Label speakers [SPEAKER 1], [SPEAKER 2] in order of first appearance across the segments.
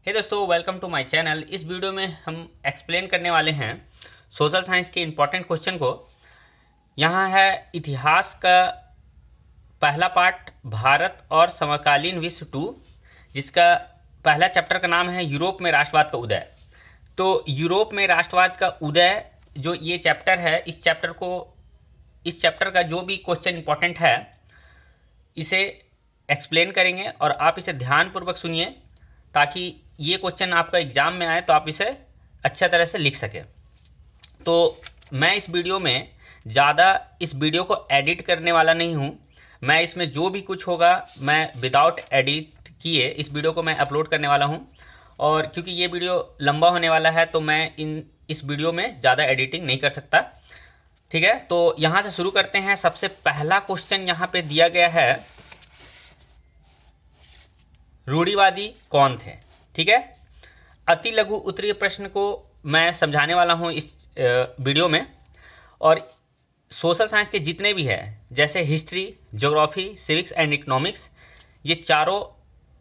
[SPEAKER 1] हे दोस्तों, welcome to my channel. इस video में हम एक्सप्लेन करने वाले हैं सोशल साइंस के इम्पोर्टेंट क्वेश्चन को। यहाँ है इतिहास का पहला पार्ट, भारत और समकालीन विश्व 2, जिसका पहला चैप्टर का नाम है यूरोप में राष्ट्रवाद का उदय। तो यूरोप में राष्ट्रवाद का उदय जो ये चैप्टर है, इस चैप्टर का जो भी क्वेश्चन इम्पोर्टेंट है इसे एक्सप्लेन करेंगे और आप इसे ध्यानपूर्वक सुनिए ताकि ये क्वेश्चन आपका एग्ज़ाम में आए तो आप इसे अच्छा तरह से लिख सकें। तो मैं इस वीडियो में ज़्यादा इस वीडियो को एडिट करने वाला नहीं हूँ। मैं इसमें जो भी कुछ होगा मैं विदाउट एडिट किए इस वीडियो को मैं अपलोड करने वाला हूँ। और क्योंकि ये वीडियो लंबा होने वाला है तो मैं इस वीडियो में ज़्यादा एडिटिंग नहीं कर सकता। ठीक है, तो यहाँ से शुरू करते हैं। सबसे पहला क्वेश्चन यहाँ पे दिया गया है, रूढ़िवादी कौन थे। ठीक है, अति लघु उत्तरीय प्रश्न को मैं समझाने वाला हूँ इस वीडियो में। और सोशल साइंस के जितने भी हैं जैसे history, geography, civics and economics, ये चारों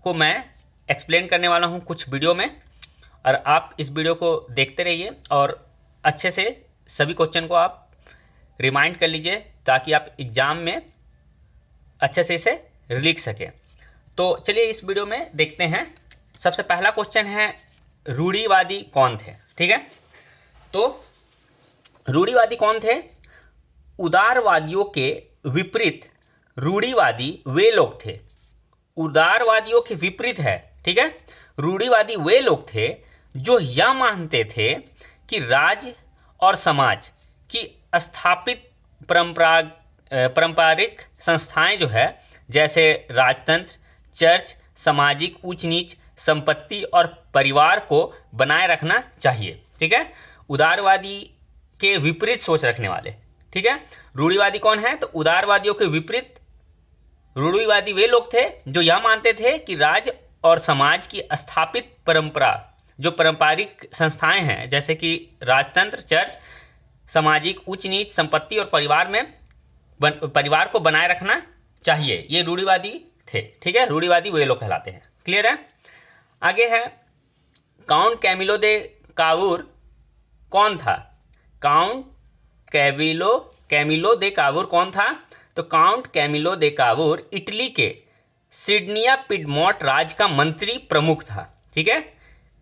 [SPEAKER 1] को मैं एक्सप्लेन करने वाला हूँ कुछ वीडियो में। और आप इस वीडियो को देखते रहिए और अच्छे से सभी क्वेश्चन को आप रिमाइंड कर लीजिए ताकि आप एग्ज़ाम में अच्छे से इसे लिख सकें। तो चलिए इस वीडियो में देखते हैं। सबसे पहला क्वेश्चन है, रूढ़िवादी कौन थे। ठीक है, तो रूढ़िवादी कौन थे? उदारवादियों के विपरीत रूढ़िवादी वे लोग थे। उदारवादियों के विपरीत है। ठीक है, रूढ़िवादी वे लोग थे जो यह मानते थे कि राज्य और समाज की स्थापित पारंपरिक संस्थाएं जो है, जैसे राजतंत्र, चर्च, सामाजिक ऊंच नीच, संपत्ति और परिवार को बनाए रखना चाहिए। ठीक है, उदारवादी के विपरीत सोच रखने वाले। ठीक है, रूढ़िवादी कौन है? तो उदारवादियों के विपरीत रूढ़िवादी वे लोग थे जो यह मानते थे कि राज्य और समाज की स्थापित जो पारंपरिक संस्थाएं हैं, जैसे कि राजतंत्र, चर्च, सामाजिक ऊंच नीच, संपत्ति और परिवार को बनाए रखना चाहिए, ये रूढ़िवादी थे। ठीक है, रूढ़िवादी वे लोग कहलाते हैं। क्लियर है? आगे है, काउंट कैमिलो दे कावूर कौन था? काउंट कैमिलो दे कावूर कौन था? तो Count Camillo de Cavour Italy के सिडनिया पिडमोंट राज्य का मंत्री प्रमुख था। ठीक है,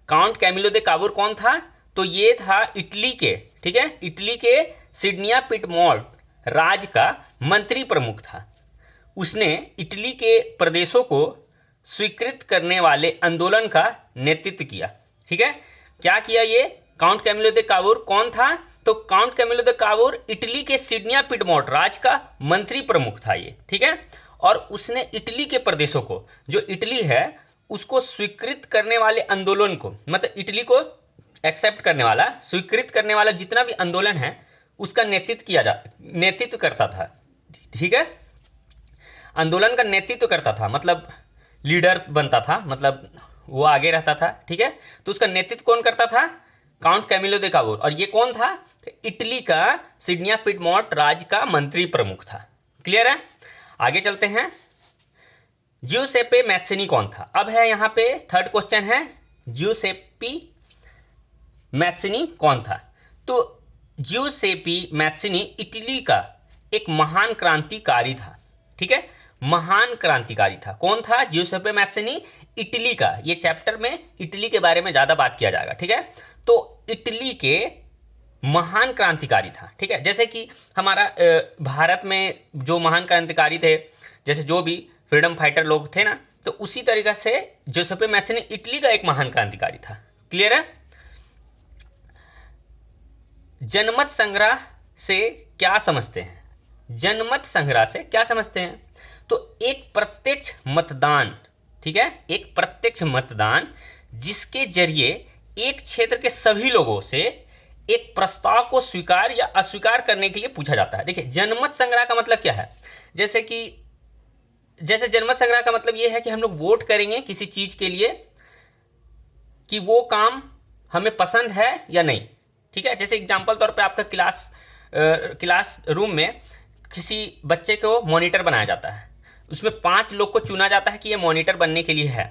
[SPEAKER 1] काउंट कैमिलो दे कावूर कौन था? तो ये था इटली के, ठीक है, इटली के सिडनिया पिडमोंट राज्य का मंत्री प्रमुख था। उसने इटली के प्रदेशों को स्वीकृत करने वाले आंदोलन का नेतृत्व किया। ठीक है, क्या किया ये? काउंट कैमिलो दे कावूर कौन था? तो Count Camillo de Cavour Italy के सिडनिया पिडमोंट राज्य का मंत्री प्रमुख था ये। ठीक है, और उसने इटली के प्रदेशों को, जो इटली है उसको स्वीकृत करने वाले आंदोलन को, मतलब इटली को एक्सेप्ट करने वाला, स्वीकृत करने वाला जितना भी आंदोलन है उसका नेतृत्व करता था। ठीक है, आंदोलन का नेतृत्व करता था, मतलब लीडर बनता था, मतलब वो आगे रहता था। ठीक है, तो उसका नेतृत्व कौन करता था? Count Camillo de Cavour. और ये कौन था? तो इटली का सिडनिया पिडमोंट राज्य का मंत्री प्रमुख था। क्लियर है? आगे चलते हैं। जियुसेप्पे मैत्सिनी कौन था? अब है यहाँ पे थर्ड क्वेश्चन है, जियुसेप्पे मैत्सिनी कौन था? तो जियुसेप्पे मैत्सिनी इटली का एक महान क्रांतिकारी था। ठीक है, महान क्रांतिकारी था। कौन था? जियुसेप्पे मैत्सिनी, इटली का। ये चैप्टर में इटली के बारे में ज़्यादा बात किया जाएगा। ठीक है, तो इटली के महान क्रांतिकारी था। ठीक है, जैसे कि हमारा भारत में जो महान क्रांतिकारी थे, जैसे जो भी फ्रीडम फाइटर लोग थे ना, तो उसी तरीके से जियुसेप्पे मैत्सिनी इटली का एक महान क्रांतिकारी था। क्लियर है? जनमत संग्रह से क्या समझते हैं? जनमत संग्रह से क्या समझते हैं? तो एक प्रत्यक्ष मतदान। ठीक है, एक प्रत्यक्ष मतदान जिसके जरिए एक क्षेत्र के सभी लोगों से एक प्रस्ताव को स्वीकार या अस्वीकार करने के लिए पूछा जाता है। देखिए, जनमत संग्रह का मतलब क्या है? जैसे जनमत संग्रह का मतलब ये है कि हम लोग वोट करेंगे किसी चीज के लिए कि वो काम हमें पसंद है या नहीं। ठीक है, जैसे एग्जाम्पल तौर पे आपका क्लास रूम में किसी बच्चे को मॉनिटर बनाया जाता है, उसमें 5 लोग को चुना जाता है कि ये मॉनिटर बनने के लिए है,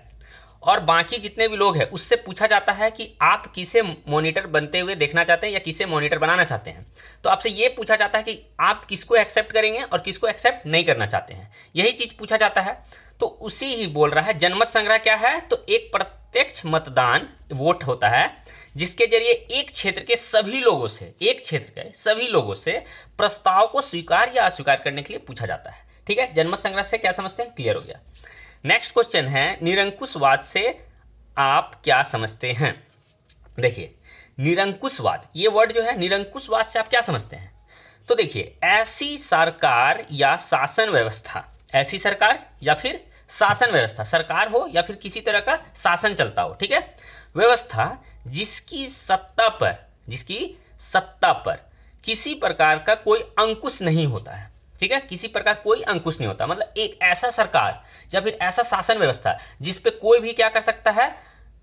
[SPEAKER 1] और बाकी जितने भी लोग हैं उससे पूछा जाता है कि आप किसे मॉनिटर बनते हुए देखना चाहते हैं या किसे मॉनिटर बनाना चाहते हैं। तो आपसे ये पूछा जाता है कि आप किसको एक्सेप्ट करेंगे और किसको एक्सेप्ट नहीं करना चाहते हैं, यही चीज़ पूछा जाता है। तो उसी ही बोल रहा है जनमत संग्रह क्या है, तो एक प्रत्यक्ष मतदान वोट होता है जिसके जरिए एक क्षेत्र के सभी लोगों से, एक क्षेत्र के सभी लोगों से प्रस्ताव को स्वीकार या अस्वीकार करने के लिए पूछा जाता है। ठीक है, जनमत संग्रह से क्या समझते हैं, क्लियर हो गया। नेक्स्ट क्वेश्चन है निरंकुशवाद से आप क्या समझते हैं। देखिए निरंकुशवाद, ये वर्ड जो है, निरंकुशवाद से आप क्या समझते हैं। तो देखिए ऐसी सरकार या शासन व्यवस्था, ऐसी सरकार या फिर शासन व्यवस्था, सरकार हो या फिर किसी तरह का शासन चलता हो, ठीक है, व्यवस्था जिसकी सत्ता पर किसी प्रकार का कोई अंकुश नहीं होता है। ठीक है, किसी प्रकार कोई अंकुश नहीं होता, मतलब एक ऐसा सरकार या फिर ऐसा शासन व्यवस्था जिस पे कोई भी क्या कर सकता है,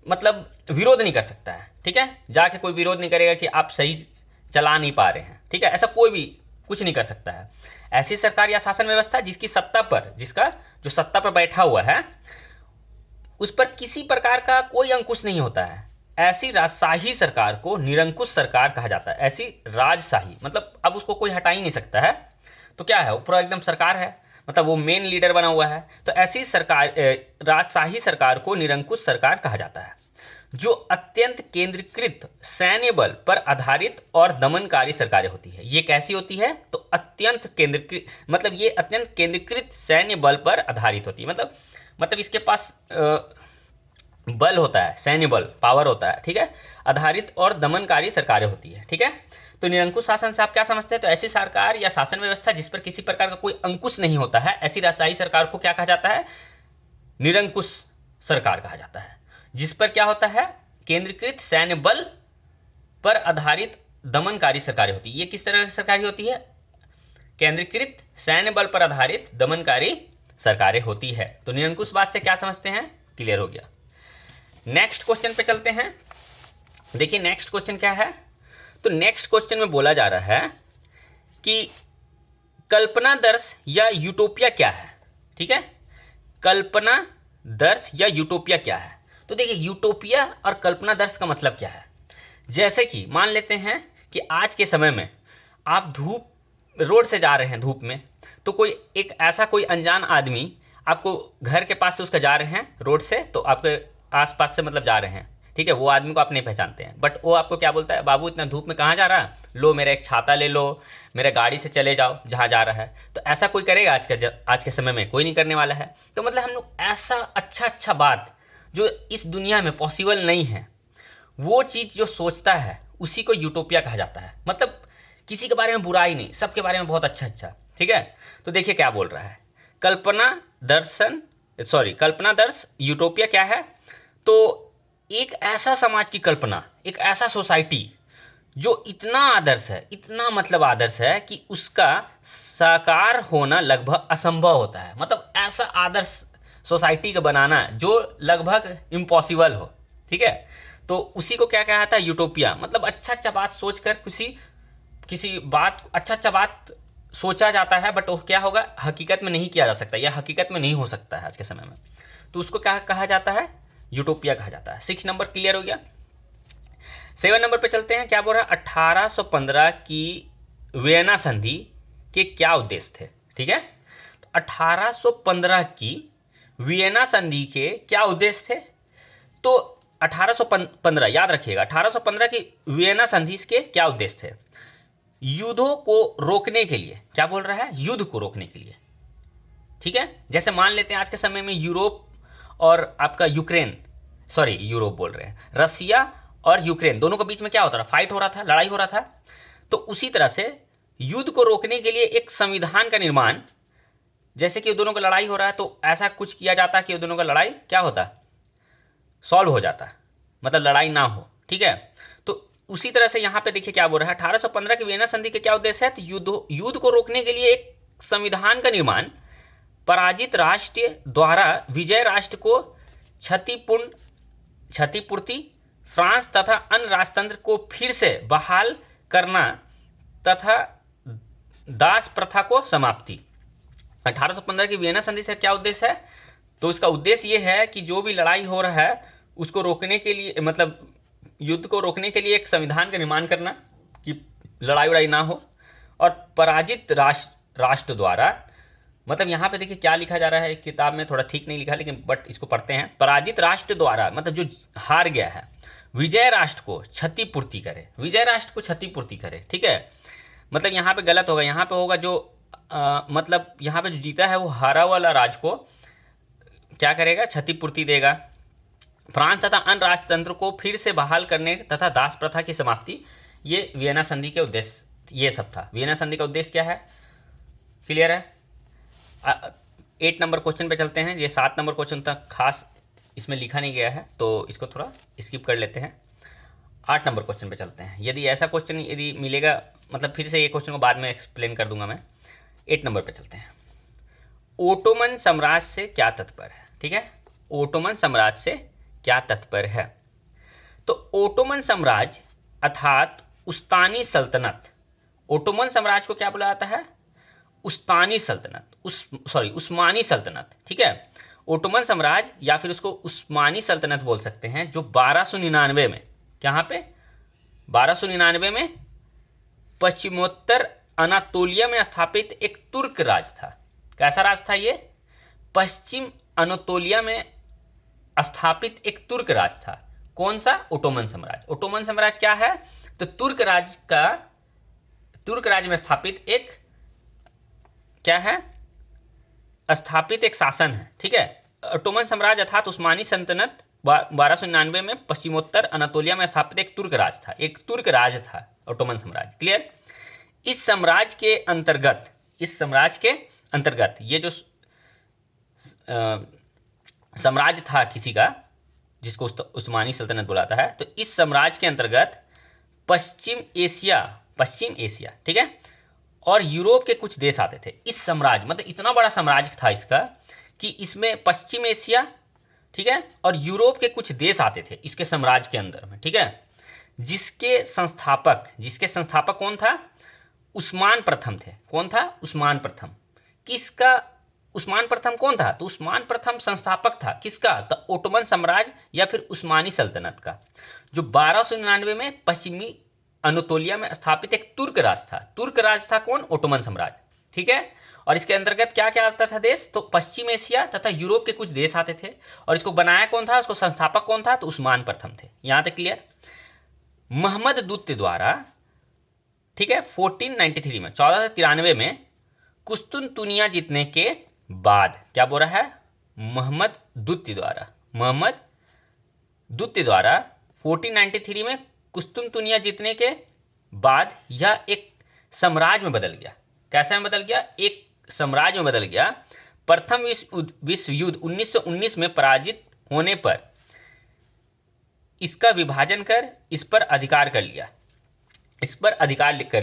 [SPEAKER 1] मतलब विरोध नहीं कर सकता है। ठीक है, जाके कोई विरोध नहीं करेगा कि आप सही चला नहीं पा रहे हैं। ठीक है, ऐसा कोई भी कुछ नहीं कर सकता है। ऐसी सरकार या शासन व्यवस्था जिसकी सत्ता पर, जिसका जो सत्ता पर बैठा हुआ है उस पर किसी प्रकार का कोई अंकुश नहीं होता है, ऐसी राजशाही सरकार को निरंकुश सरकार कहा जाता है। ऐसी राजशाही मतलब अब उसको कोई हटा ही नहीं सकता है, तो क्या है, वो पूरा एकदम सरकार है, मतलब वो मेन लीडर बना हुआ है। तो ऐसी सरकार, राजशाही सरकार को निरंकुश सरकार कहा जाता है, जो अत्यंत केंद्रीकृत सैन्य बल पर आधारित और दमनकारी सरकारें होती है। ये कैसी होती है, तो अत्यंत केंद्रीकृत, मतलब ये अत्यंत केंद्रीकृत सैन्य बल पर आधारित होती है, मतलब इसके पास बल होता है, सैन्य बल, पावर होता है। ठीक है, आधारित और दमनकारी सरकारें होती है। ठीक है, तो निरंकुश शासन से आप क्या समझते हैं, तो ऐसी सरकार या शासन व्यवस्था जिस पर किसी प्रकार का कोई अंकुश नहीं होता है, ऐसी राजशाही सरकार को क्या कहा जाता है, निरंकुश सरकार कहा जाता है, जिस पर क्या होता है, केंद्रीकृत सैन्य बल पर आधारित दमनकारी सरकारें होती है। ये किस तरह की सरकारी होती है, केंद्रीकृत सैन्य बल पर आधारित दमनकारी सरकारें होती है। तो निरंकुशवाद से क्या समझते हैं, क्लियर हो गया। नेक्स्ट क्वेश्चन पे चलते हैं। देखिए नेक्स्ट क्वेश्चन क्या है, तो नेक्स्ट क्वेश्चन में बोला जा रहा है कि कल्पनादर्श या यूटोपिया क्या है। ठीक है, कल्पनादर्श या यूटोपिया क्या है। तो देखिए यूटोपिया और कल्पनादर्श का मतलब क्या है। जैसे कि मान लेते हैं कि आज के समय में आप रोड से जा रहे हैं धूप में, तो कोई एक ऐसा कोई अनजान आदमी आपको घर के पास से उसका जा रहे हैं रोड से, तो आपके आसपास से मतलब जा रहे हैं, ठीक है, वो आदमी को आप नहीं पहचानते हैं, बट वो आपको क्या बोलता है, बाबू इतना धूप में कहाँ जा रहा है, लो मेरा एक छाता ले लो, मेरे गाड़ी से चले जाओ जहाँ जा रहा है। तो ऐसा कोई करेगा आज के समय में, कोई नहीं करने वाला है। तो मतलब हम लोग ऐसा अच्छा बात जो इस दुनिया में पॉसिबल नहीं है, वो चीज़ जो सोचता है उसी को यूटोपिया कहा जाता है। मतलब किसी के बारे में बुरा ही नहीं, सबके बारे में बहुत अच्छा। ठीक है, तो देखिए क्या बोल रहा है, कल्पनादर्श यूटोपिया क्या है, तो एक ऐसा समाज की कल्पना, एक ऐसा सोसाइटी जो इतना आदर्श है, इतना मतलब आदर्श है कि उसका साकार होना लगभग असंभव होता है। मतलब ऐसा आदर्श सोसाइटी का बनाना जो लगभग इम्पॉसिबल हो। ठीक है, तो उसी को क्या कहा था, यूटोपिया। मतलब अच्छा बात सोचकर किसी बात अच्छा बात सोचा जाता है, बट वो क्या होगा, हकीकत में नहीं किया जा सकता, या हकीकत में नहीं हो सकता है आज के समय में, तो उसको क्या कहा जाता है, यूटोपिया कहा जाता है। 6 नंबर क्लियर हो गया। 7 नंबर पे चलते हैं। क्या बोल रहा है, 1815 की वियना संधि के क्या उद्देश्य थे। ठीक है, तो 1815 की वियना संधि के क्या उद्देश्य थे, तो 1815 याद रखिएगा, 1815 की वियना संधि के क्या उद्देश्य थे, युद्धों को रोकने के लिए। क्या बोल रहा है, युद्ध को रोकने के लिए। ठीक है, जैसे मान लेते हैं आज के समय में यूरोप और आपका यूरोप बोल रहे हैं, रसिया और यूक्रेन दोनों के बीच में क्या होता रहा, फाइट हो रहा था, लड़ाई हो रहा था। तो उसी तरह से युद्ध को रोकने के लिए एक संविधान का निर्माण, जैसे कि दोनों का लड़ाई हो रहा है तो ऐसा कुछ किया जाता कि दोनों का लड़ाई क्या होता, सॉल्व हो जाता, मतलब लड़ाई ना हो। ठीक है, तो उसी तरह से यहाँ पे देखिए क्या बोल रहा है, 1815 की वियना संधि के क्या उद्देश्य है, तो युद्ध को रोकने के लिए एक संविधान का निर्माण, पराजित राष्ट्र द्वारा विजय राष्ट्र को क्षतिपूर्ति, फ्रांस तथा अन्य राजतंत्र को फिर से बहाल करना तथा दास प्रथा को समाप्ति। 1815 की वियना संधि से क्या उद्देश्य है, तो इसका उद्देश्य ये है कि जो भी लड़ाई हो रहा है उसको रोकने के लिए, मतलब युद्ध को रोकने के लिए एक संविधान का निर्माण करना कि लड़ाई वड़ाई ना हो। और पराजित राष्ट्र द्वारा, मतलब यहाँ पे देखिए क्या लिखा जा रहा है, किताब में थोड़ा ठीक नहीं लिखा लेकिन बट इसको पढ़ते हैं। पराजित राष्ट्र द्वारा मतलब जो हार गया है, विजय राष्ट्र को क्षतिपूर्ति करे, विजय राष्ट्र को क्षतिपूर्ति करे, ठीक है। मतलब यहाँ पे गलत होगा, यहाँ पे होगा जो मतलब यहाँ पे जो जीता है वो हारा वाला राज्य को क्या करेगा, क्षतिपूर्ति देगा। फ्रांस तथा अन्य राजतंत्र को फिर से बहाल करने तथा दास प्रथा की समाप्ति, ये वियना संधि के उद्देश्य, ये सब था। वियना संधि का उद्देश्य क्या है, क्लियर है। 8 नंबर क्वेश्चन पे चलते हैं। ये 7 नंबर क्वेश्चन तक खास इसमें लिखा नहीं गया है तो इसको थोड़ा स्किप कर लेते हैं। 8 नंबर क्वेश्चन पे चलते हैं। यदि ऐसा क्वेश्चन यदि मिलेगा, मतलब फिर से ये क्वेश्चन को बाद में एक्सप्लेन कर दूंगा मैं। 8 नंबर पे चलते हैं। ओटोमन साम्राज्य से क्या तात्पर्य है, ठीक है। ओटोमन साम्राज्य से क्या तात्पर्य है, तो ओटोमन साम्राज्य अर्थात उस्तानी सल्तनत, ओटोमन साम्राज्य को क्या बोला जाता है, उस्तानी सल्तनत, उस्मानी सल्तनत, ठीक है। ओटोमन साम्राज्य या फिर उसको उस्मानी सल्तनत बोल सकते हैं, जो 1299 में, कहाँ पे, 1299 में पश्चिमोत्तर अनातोलिया में स्थापित एक तुर्क राज था। कैसा राज था ये, पश्चिम अनातोलिया में स्थापित एक तुर्क राज था। कौन सा, ओटोमन साम्राज्य। ओटोमन साम्राज्य क्या है, तो तुर्क राज में स्थापित एक क्या है, स्थापित एक शासन है, ठीक है। ओटोमन साम्राज्य अर्थात उस्मानी सल्तनत 1299 में पश्चिमोत्तर अनातोलिया में स्थापित एक तुर्क राज था, एक तुर्क राज था ओटोमन साम्राज्य, क्लियर। इस साम्राज्य के अंतर्गत ये जो साम्राज्य था किसी का, जिसको उस्मानी सल्तनत बुलाता है, तो इस साम्राज्य के अंतर्गत पश्चिम एशिया, ठीक है, और यूरोप के कुछ देश आते थे। इस साम्राज्य मतलब इतना बड़ा साम्राज्य था इसका कि इसमें पश्चिम एशिया, ठीक है, और यूरोप के कुछ देश आते थे इसके साम्राज्य के अंदर में, ठीक है। जिसके संस्थापक कौन था, उस्मान प्रथम थे। कौन था, उस्मान प्रथम। किसका, उस्मान प्रथम कौन था, तो उस्मान प्रथम संस्थापक था किसका, तो ओटोमन साम्राज्य या फिर उस्मानी सल्तनत का, जो 1299 में पश्चिमी अनातोलिया में स्थापित एक तुर्क राज था। तुर्क राज था कौन, ओटोमन साम्राज्य, ठीक है। और इसके अंतर्गत क्या क्या आता था देश, तो पश्चिम एशिया तथा यूरोप के कुछ देश आते थे। और इसको बनाया कौन था, उसको संस्थापक कौन था, तो उस्मान प्रथम थे। यहाँ तक क्लियर। मोहम्मद दूत द्वारा, ठीक है, 1493 में, 1493 में कुस्तुनतुनिया जीतने के बाद, क्या बोल रहा है, मोहम्मद दूत द्वारा 1493 में कुस्तुनतुनिया जीतने के बाद यह एक साम्राज्य में बदल गया। कैसा में बदल गया, एक साम्राज्य में बदल गया। प्रथम विश्व युद्ध 1919 में पराजित होने पर इसका विभाजन कर इस पर अधिकार कर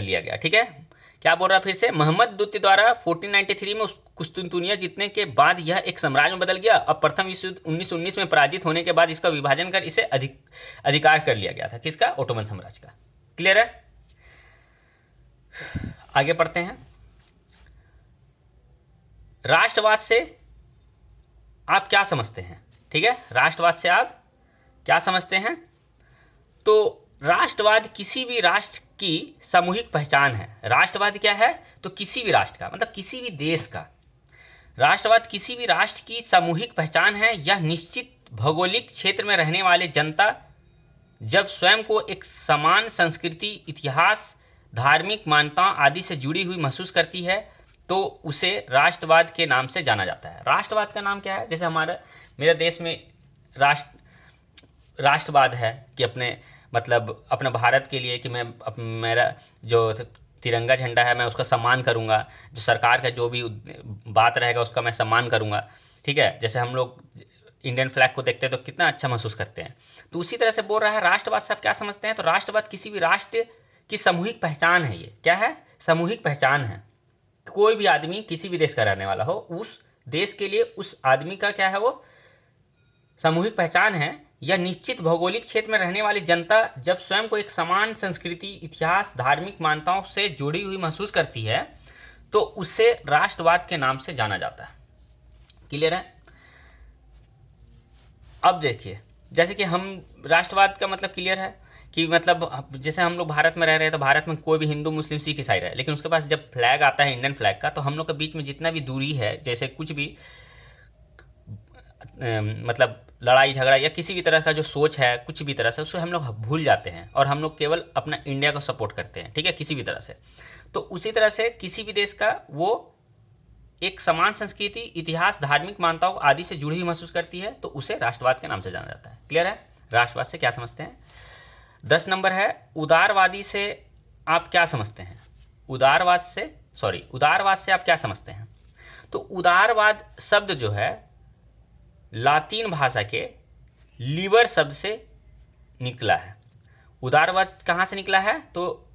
[SPEAKER 1] लिया गया, ठीक है। क्या बोल रहा फिर से, मोहम्मद दूत द्वारा 1493 में कुस्तुनतुनिया जीतने के बाद यह एक साम्राज्य में बदल गया। अब प्रथम विश्व युद्ध 1919 में पराजित होने के बाद इसका विभाजन कर इसे अधिकार कर लिया गया था, किसका, ओटोमन साम्राज्य का, क्लियर है। आगे पढ़ते हैं। राष्ट्रवाद से आप क्या समझते हैं, ठीक है, राष्ट्रवाद से आप क्या समझते हैं, तो राष्ट्रवाद किसी भी राष्ट्र की सामूहिक पहचान है। राष्ट्रवाद क्या है, तो किसी भी राष्ट्र का, मतलब किसी भी देश का, राष्ट्रवाद किसी भी राष्ट्र की सामूहिक पहचान है। यह निश्चित भौगोलिक क्षेत्र में रहने वाले जनता जब स्वयं को एक समान संस्कृति, इतिहास, धार्मिक मान्यताओं आदि से जुड़ी हुई महसूस करती है तो उसे राष्ट्रवाद के नाम से जाना जाता है। राष्ट्रवाद का नाम क्या है, जैसे मेरे देश में राष्ट्रवाद है कि अपने भारत के लिए कि मेरा जो तिरंगा झंडा है मैं उसका सम्मान करूंगा, जो सरकार का जो भी बात रहेगा उसका मैं सम्मान करूंगा, ठीक है। जैसे हम लोग इंडियन फ्लैग को देखते हैं तो कितना अच्छा महसूस करते हैं, तो उसी तरह से बोल रहा है राष्ट्रवाद से आप क्या समझते हैं, तो राष्ट्रवाद किसी भी राष्ट्र की सामूहिक पहचान है। ये क्या है, सामूहिक पहचान है। कोई भी आदमी किसी भी देश का रहने वाला हो, उस देश के लिए उस आदमी का क्या है, वो सामूहिक पहचान है। यह निश्चित भौगोलिक क्षेत्र में रहने वाली जनता जब स्वयं को एक समान संस्कृति, इतिहास, धार्मिक मान्यताओं से जुड़ी हुई महसूस करती है तो उसे राष्ट्रवाद के नाम से जाना जाता है, क्लियर है। अब देखिए, जैसे कि हम राष्ट्रवाद का मतलब क्लियर है कि मतलब जैसे हम लोग भारत में रह रहे हैं तो भारत में कोई भी हिंदू मुस्लिम सिख ईसाई रहे, लेकिन उसके पास जब फ्लैग आता है इंडियन फ्लैग का, तो हम लोग के बीच में जितना भी दूरी है, जैसे कुछ भी मतलब लड़ाई झगड़ा या किसी भी तरह का जो सोच है कुछ भी तरह से, उसको हम लोग भूल जाते हैं और हम लोग केवल अपना इंडिया को सपोर्ट करते हैं, ठीक है, किसी भी तरह से। तो उसी तरह से किसी भी देश का वो एक समान संस्कृति, इतिहास, धार्मिक मान्यताओं आदि से जुड़ी हुई महसूस करती है, तो उसे राष्ट्रवाद के नाम से जाना जाता है। क्लियर है? राष्ट्रवाद से क्या समझते हैं? 10 नंबर है, उदारवादी से आप क्या समझते हैं? उदारवाद से आप क्या समझते हैं? तो उदारवाद शब्द जो है लातीन भाषा के लीबर शब्द से निकला है। उदारवाद कहाँ से निकला है? तो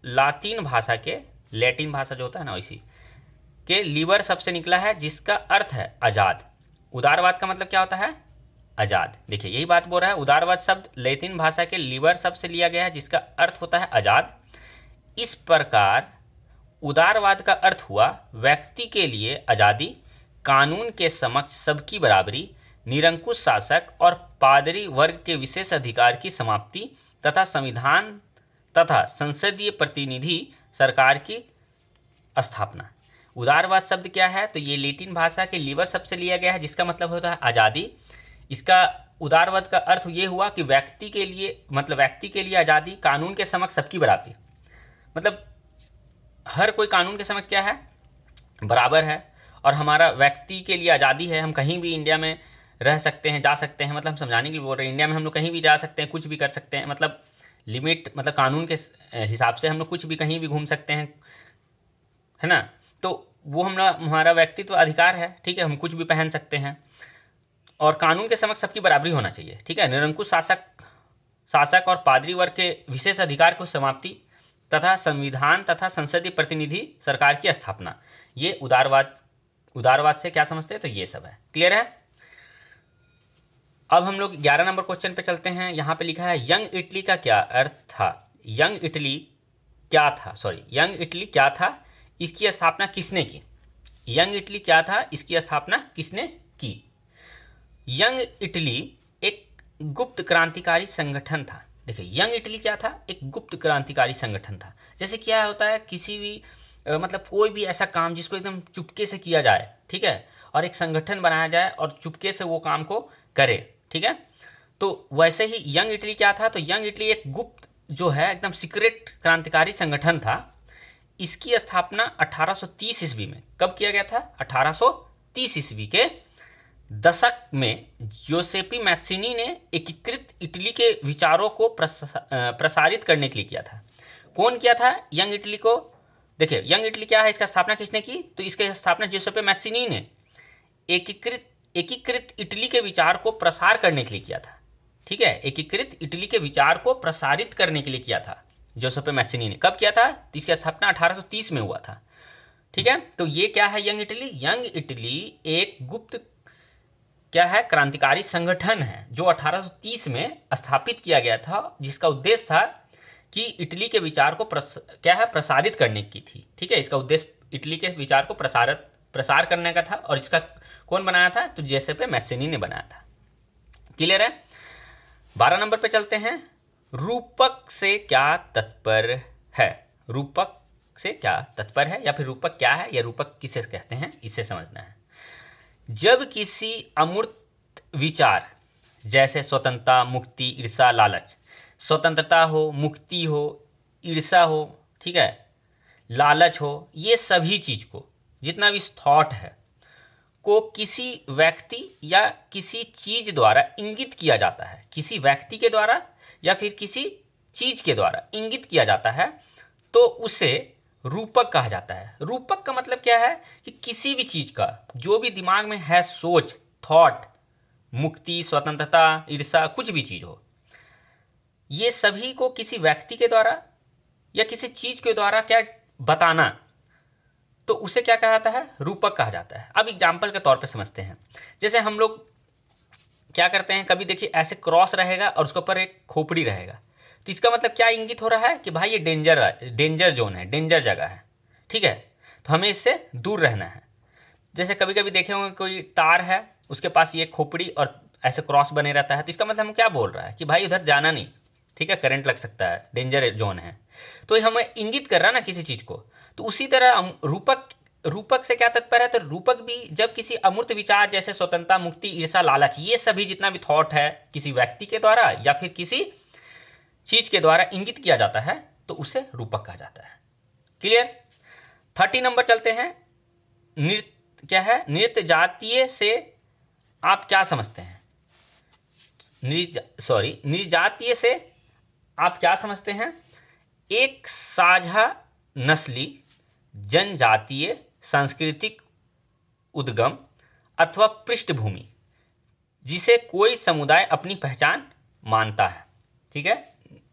[SPEAKER 1] लातीन भाषा के, लैटिन भाषा जो होता है ना इसी के लीबर शब्द से निकला है, जिसका अर्थ है आज़ाद। उदारवाद का मतलब क्या होता है? आज़ाद। देखिए यही बात बोल रहा है, उदारवाद शब्द लैटिन भाषा के लीबर शब्द से लिया गया है, जिसका अर्थ होता है आज़ाद। इस प्रकार उदारवाद का अर्थ हुआ व्यक्ति के लिए आज़ादी, कानून के समक्ष सबकी बराबरी, निरंकुश शासक और पादरी वर्ग के विशेष अधिकार की समाप्ति तथा संविधान तथा संसदीय प्रतिनिधि सरकार की स्थापना। उदारवाद शब्द क्या है? तो ये लैटिन भाषा के लीबर शब्द से लिया गया है, जिसका मतलब होता है आज़ादी। इसका उदारवाद का अर्थ ये हुआ कि व्यक्ति के लिए आज़ादी, कानून के समक्ष सबकी बराबरी, मतलब हर कोई कानून के समक्ष क्या है? बराबर है। और हमारा व्यक्ति के लिए आज़ादी है, हम कहीं भी इंडिया में रह सकते हैं, जा सकते हैं, मतलब हम समझाने के लिए बोल रहे हैं, इंडिया में हम लोग कहीं भी जा सकते हैं, कुछ भी कर सकते हैं, मतलब लिमिट, मतलब कानून के हिसाब से हम लोग कुछ भी कहीं भी घूम सकते हैं, है ना। तो वो हमारा व्यक्तित्व अधिकार है, ठीक है, हम कुछ भी पहन सकते हैं और कानून के समक्ष सबकी बराबरी होना चाहिए, ठीक है। निरंकुश शासक और पादरी वर्ग के विशेष अधिकार को समाप्ति तथा संविधान तथा संसदीय प्रतिनिधि सरकार की स्थापना, ये उदारवाद से क्या समझते हैं? तो ये सब है। क्लियर है? अब हम लोग 11 नंबर क्वेश्चन पे चलते हैं। यहाँ पे लिखा है यंग इटली का क्या अर्थ था? यंग इटली क्या था, इसकी स्थापना किसने की? यंग इटली क्या था, इसकी स्थापना किसने की? यंग इटली एक गुप्त क्रांतिकारी संगठन था। देखिए यंग इटली क्या था? एक गुप्त क्रांतिकारी संगठन था। जैसे क्या होता है, किसी भी मतलब कोई भी ऐसा काम जिसको एकदम चुपके से किया जाए, ठीक है, और एक संगठन बनाया जाए और चुपके से वो काम को करे, ठीक है। तो वैसे ही यंग इटली क्या था? तो यंग इटली एक गुप्त जो है एकदम सीक्रेट क्रांतिकारी संगठन था। इसकी स्थापना 1830 ईस्वी में कब किया गया था? 1830 ईस्वी के दशक में जोसेपी मैस्सिनी ने एकीकृत इटली के विचारों को प्रसारित करने के लिए किया था। कौन किया था यंग इटली को? देखिए यंग इटली क्या है, इसका स्थापना किसने की? तो इसकी स्थापना जोसेपे मैस्सिनी ने एकीकृत इटली के विचार को प्रसार करने के लिए किया था, ठीक है। एकीकृत इटली के विचार को प्रसारित करने के लिए किया था जोसेपे मैस्सिनी ने। कब किया था? तो इसकी स्थापना 1830 में हुआ था, ठीक है। तो ये क्या है यंग इटली? यंग इटली एक गुप्त क्या है? क्रांतिकारी संगठन है जो 1830 में स्थापित किया गया था, जिसका उद्देश्य था कि इटली के विचार को प्रसारित करने की थी, ठीक है। इसका उद्देश्य इटली के विचार को प्रसार करने का था और इसका कौन बनाया था? तो जोसेपे मैस्सिनी ने बनाया था। क्लियर है? 12 नंबर पे चलते हैं। रूपक से क्या तात्पर्य है? रूपक से क्या तात्पर्य है, या फिर रूपक क्या है या रूपक किसे कहते हैं, इसे समझना है। जब किसी अमूर्त विचार जैसे स्वतंत्रता, मुक्ति, ईर्षा, लालच, स्वतंत्रता हो, मुक्ति हो, ईर्षा हो, ठीक है, लालच हो, ये सभी चीज को, जितना भी थॉट है को किसी व्यक्ति या किसी चीज द्वारा इंगित किया जाता है, किसी व्यक्ति के द्वारा या फिर किसी चीज के द्वारा इंगित किया जाता है, तो उसे रूपक कहा जाता है। रूपक का मतलब क्या है कि किसी भी चीज का जो भी दिमाग में है सोच, थॉट, मुक्ति, स्वतंत्रता, ईर्षा, कुछ भी चीज हो, ये सभी को किसी व्यक्ति के द्वारा या किसी चीज के द्वारा क्या बताना, तो उसे क्या कहा जाता है? रूपक कहा जाता है। अब एग्जाम्पल के तौर पे समझते हैं। जैसे हम लोग क्या करते हैं, कभी देखिए ऐसे क्रॉस रहेगा और उसके ऊपर एक खोपड़ी रहेगा, तो इसका मतलब क्या इंगित हो रहा है कि भाई ये डेंजर जोन है, डेंजर जगह है, ठीक है, तो हमें इससे दूर रहना है। जैसे कभी कभी देखे होंगे कोई तार है, उसके पास ये खोपड़ी और ऐसे क्रॉस बने रहता है, तो इसका मतलब हम क्या बोल रहा है कि भाई उधर जाना नहीं, ठीक है, करंट लग सकता है, डेंजर जोन है। तो हमें इंगित कर रहा है ना किसी चीज़ को। तो उसी तरह रूपक, रूपक से क्या तात्पर्य है, तो रूपक भी जब किसी अमूर्त विचार जैसे स्वतंत्रता, मुक्ति, ईर्षा, लालच, ये सभी जितना भी थॉट है किसी व्यक्ति के द्वारा या फिर किसी चीज के द्वारा इंगित किया जाता है तो उसे रूपक कहा जाता है। क्लियर। 30 नंबर चलते हैं। नृत्य क्या है, नृत्य जातीय से आप क्या समझते हैं, निर्जातीय से आप क्या समझते हैं, एक साझा नस्ली, जनजातीय, सांस्कृतिक उद्गम अथवा पृष्ठभूमि जिसे कोई समुदाय अपनी पहचान मानता है। ठीक है,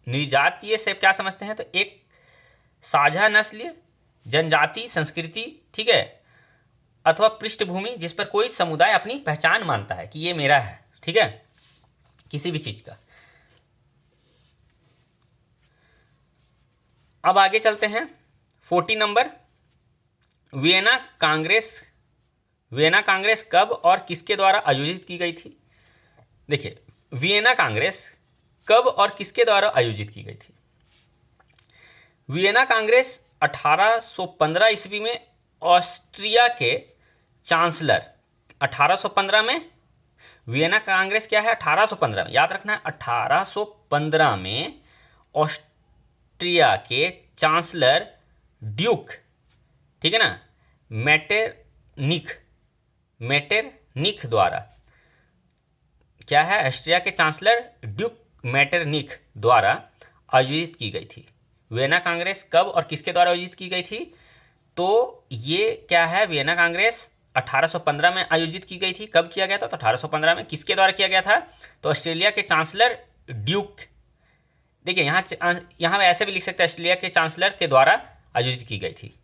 [SPEAKER 1] निर्जातीय से क्या समझते हैं, तो एक साझा नस्ल, जनजाति, संस्कृति, ठीक है, अथवा पृष्ठभूमि जिस पर कोई समुदाय अपनी पहचान मानता है कि ये मेरा है, ठीक है, किसी भी चीज का। अब आगे चलते हैं 40 number. Vienna Congress, Vienna Congress कब और किसके द्वारा आयोजित की गई थी। देखिए, वियना कांग्रेस कब और किसके द्वारा आयोजित की गई थी। वियना कांग्रेस 1815 ईस्वी में ऑस्ट्रिया के चांसलर, 1815 में वियना कांग्रेस क्या है, 1815 में, याद रखना है, 1815 में ऑस्ट्रिया के चांसलर ड्यूक, ठीक है ना, मेटरनिख द्वारा, क्या है, ऑस्ट्रिया के चांसलर ड्यूक मेटरनिख द्वारा आयोजित की गई थी। वियना कांग्रेस कब और किसके द्वारा आयोजित की गई थी, तो ये क्या है, वियना कांग्रेस 1815 में आयोजित की गई थी। कब किया गया था, तो 1815 में। किसके द्वारा किया गया था, तो ऑस्ट्रेलिया के चांसलर ड्यूक, देखिए यहाँ ऐसे भी लिख सकते हैं, ऑस्ट्रेलिया के चांसलर के द्वारा आयोजित की गई थी।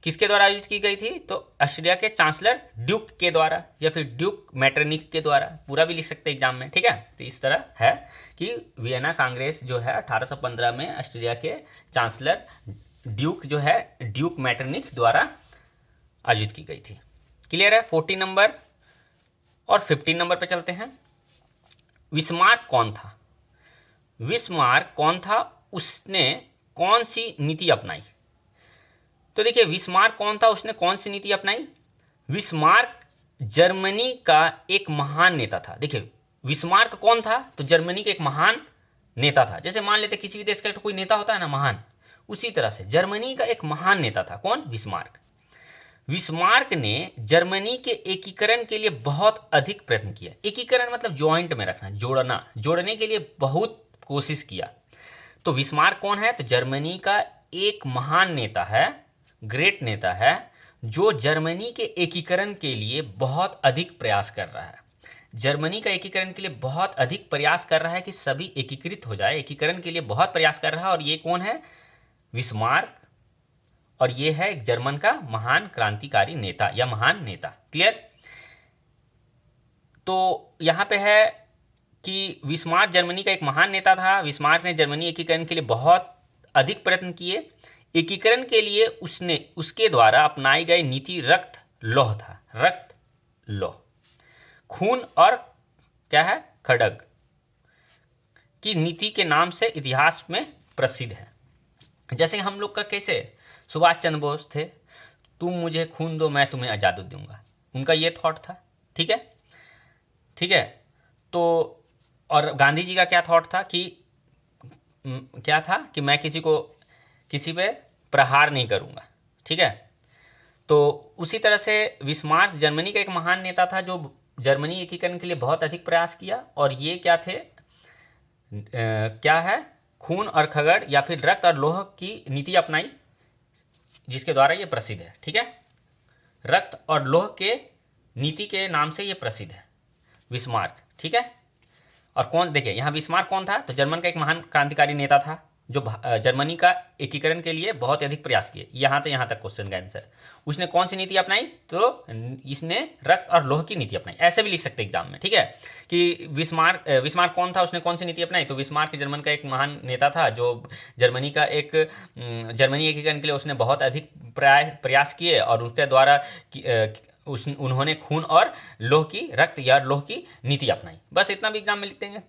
[SPEAKER 1] किसके द्वारा आयोजित की गई थी, तो ऑस्ट्रेलिया के चांसलर ड्यूक के द्वारा या फिर ड्यूक मेटरनिख के द्वारा, पूरा भी लिख सकते हैं एग्जाम में, ठीक है। तो इस तरह है कि वियना कांग्रेस जो है 1815 में ऑस्ट्रेलिया के चांसलर ड्यूक जो है, ड्यूक मेटरनिख द्वारा आयोजित की गई थी। क्लियर है। 40 नंबर और 15 नंबर पे चलते हैं। बिस्मार्क कौन था, बिस्मार्क कौन था, उसने कौन सी नीति अपनाई। तो देखिए, बिस्मार्क कौन था, उसने कौन सी नीति अपनाई। बिस्मार्क जर्मनी का एक महान नेता था। देखिए, बिस्मार्क कौन था, तो जर्मनी के एक महान नेता था। जैसे मान लेते किसी भी देश का तो कोई नेता होता है ना महान, उसी तरह से जर्मनी का एक महान नेता था। कौन, बिस्मार्क। बिस्मार्क ने जर्मनी के एकीकरण के लिए बहुत अधिक प्रयत्न किया। एकीकरण मतलब जॉइंट में रखना, जोड़ना, जोड़ने के लिए बहुत कोशिश किया। तो बिस्मार्क कौन है, तो जर्मनी का एक महान नेता है, ग्रेट नेता है, जो जर्मनी के एकीकरण के लिए बहुत अधिक प्रयास कर रहा है। जर्मनी का एकीकरण के लिए बहुत अधिक प्रयास कर रहा है कि सभी एकीकृत हो जाए, एकीकरण के लिए बहुत प्रयास कर रहा है। और ये कौन है, बिस्मार्क, और ये है एक जर्मन का महान क्रांतिकारी नेता या महान नेता। क्लियर। तो यहाँ पे है कि बिस्मार्क जर्मनी का एक महान नेता था। बिस्मार्क ने जर्मनी एकीकरण के लिए बहुत अधिक प्रयत्न किए। एकीकरण के लिए उसके द्वारा अपनाई गई नीति रक्त लौह था। रक्त लौह, खून और क्या है, खड्ग की नीति के नाम से इतिहास में प्रसिद्ध है। जैसे हम लोग का कैसे सुभाष चंद्र बोस थे, तुम मुझे खून दो मैं तुम्हें आज़ादी दूंगा, उनका ये थॉट था। ठीक है, ठीक है। तो और गांधी जी का क्या थॉट था कि क्या था कि मैं किसी पे प्रहार नहीं करूंगा। ठीक है। तो उसी तरह से बिस्मार्क जर्मनी का एक महान नेता था जो जर्मनी एकीकरण के लिए बहुत अधिक प्रयास किया। और ये क्या थे, क्या है, खून और खगड़ या फिर रक्त और लोह की नीति अपनाई, जिसके द्वारा ये प्रसिद्ध है। ठीक है, रक्त और लोह के नीति के नाम से ये प्रसिद्ध है बिस्मार्क। ठीक है। और कौन, देखिए यहाँ बिस्मार्क कौन था, तो जर्मन का एक महान क्रांतिकारी नेता था जो जर्मनी का एकीकरण के लिए बहुत अधिक प्रयास किए। यहाँ तक क्वेश्चन का आंसर। उसने कौन सी नीति अपनाई, तो इसने रक्त और लोह की नीति अपनाई। ऐसे भी लिख सकते एग्जाम में। ठीक है, कि बिस्मार्क कौन था, उसने कौन सी नीति अपनाई, तो बिस्मार्क जर्मन का एक महान नेता था जो जर्मनी एकीकरण के लिए उसने बहुत अधिक प्रयास किए और उसके द्वारा उन्होंने खून और लौह की रक्त या लौह की नीति अपनाई। बस इतना भी एग्जाम में लिख देंगे।